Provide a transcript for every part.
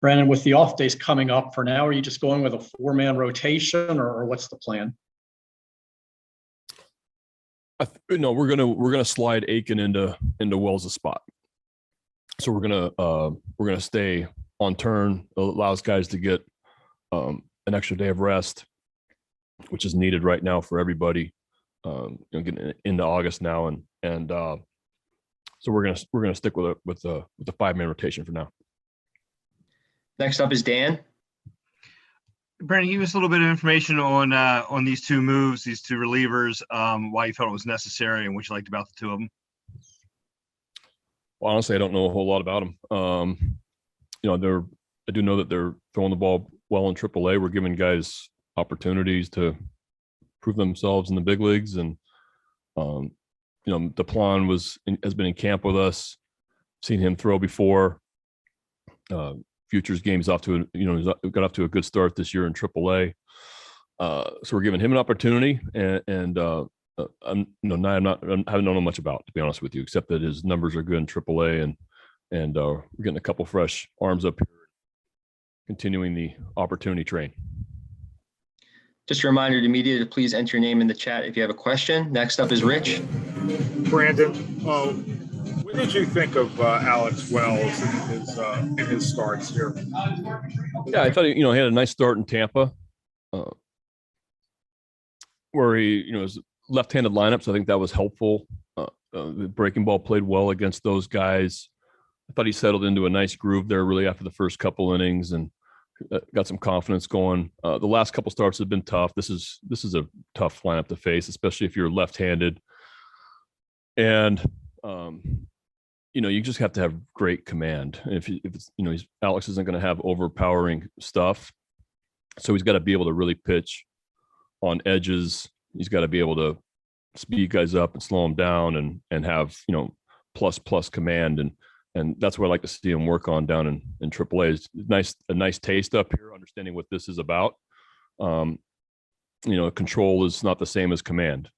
Brandon, with the off days coming up for now, are you just going with a 4-man rotation, or what's the plan? No, we're gonna slide Akin into Wells' spot. So we're gonna stay on turn. It allows guys to get an extra day of rest, which is needed right now for everybody. Getting into August now, and so we're gonna stick with the 5-man rotation for now. Next up is Dan. Brandon, give us a little bit of information on these two moves, these two relievers, why you felt it was necessary and what you liked about the two of them. Well, honestly, I don't know a whole lot about them. I do know that they're throwing the ball well in AAA. We're giving guys opportunities to prove themselves in the big leagues, and DePlon has been in camp with us. Seen him throw before. Futures game's got off to a good start this year in AAA. So we're giving him an opportunity, and I haven't known much about, to be honest with you, except that his numbers are good in AAA, and we're getting a couple fresh arms up here, continuing the opportunity train. Just a reminder to media to please enter your name in the chat if you have a question. Next up is Rich. Brandon, what did you think of Alex Wells in his starts here? Yeah, I thought he had a nice start in Tampa, where he was left-handed lineup, so I think that was helpful. The breaking ball played well against those guys. I thought he settled into a nice groove there really after the first couple innings and got some confidence going. The last couple starts have been tough. This is a tough lineup to face, especially if you're left-handed. And you just have to have great command. If it's Alex isn't going to have overpowering stuff, so he's got to be able to really pitch on edges. He's got to be able to speed guys up and slow them down, and have plus command, and that's what I like to see him work on down in AAA. It's a nice taste up here, understanding what this is about. Control is not the same as command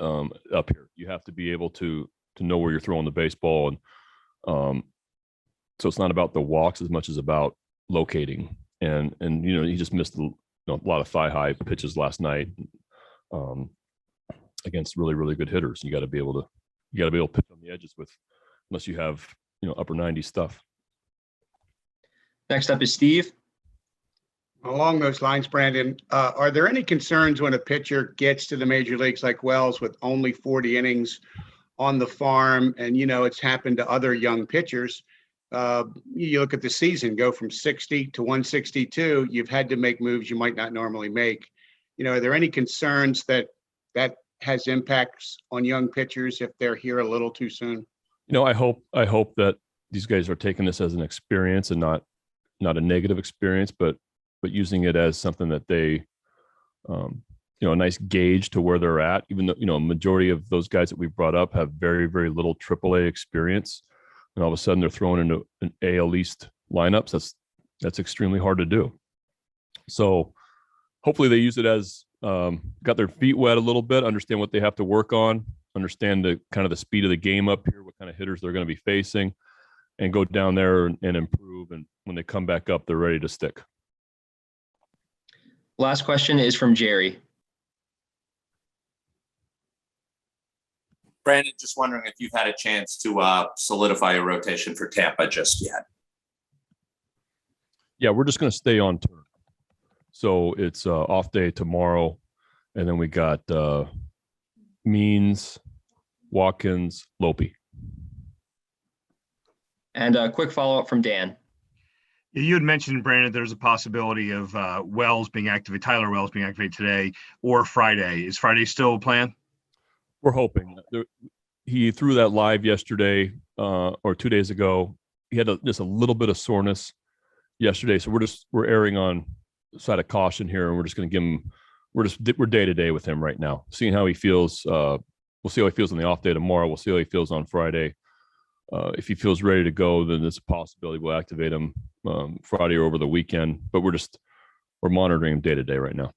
up here. You have to be able to know where you're throwing the baseball, and so it's not about the walks as much as about locating. And he just missed a lot of thigh-high pitches last night against really, really good hitters. You got to be able to pitch on the edges unless you have upper 90 stuff. Next up is Steve. Along those lines, Brandon, are there any concerns when a pitcher gets to the major leagues like Wells with only 40 innings on the farm? And, it's happened to other young pitchers. You look at the season, go from 60 to 162, you've had to make moves you might not normally make. Are there any concerns that has impacts on young pitchers if they're here a little too soon? I hope that these guys are taking this as an experience and not a negative experience, but using it as something that they, a nice gauge to where they're at, even though, a majority of those guys that we've brought up have very, very little AAA experience. And all of a sudden they're thrown into an AL East lineups. That's extremely hard to do. So hopefully they use it as got their feet wet a little bit, understand what they have to work on, understand the kind of the speed of the game up here, what kind of hitters they're going to be facing, and go down there and improve. And when they come back up, they're ready to stick. Last question is from Jerry. Brandon, just wondering if you've had a chance to solidify a rotation for Tampa just yet. Yeah, we're just going to stay on turn. So it's off day tomorrow, and then we got Means, Watkins, Lope. And a quick follow-up from Dan. You had mentioned, Brandon, there's a possibility of Tyler Wells being activated today or Friday. Is Friday still a plan? We're hoping. He threw that live yesterday or 2 days ago. He had just a little bit of soreness yesterday, so we're erring on the side of caution here, and we're just going to give him. We're day to day with him right now, seeing how he feels. We'll see how he feels on the off day tomorrow. We'll see how he feels on Friday. If he feels ready to go, then it's a possibility we'll activate him Friday or over the weekend. But we're monitoring him day to day right now.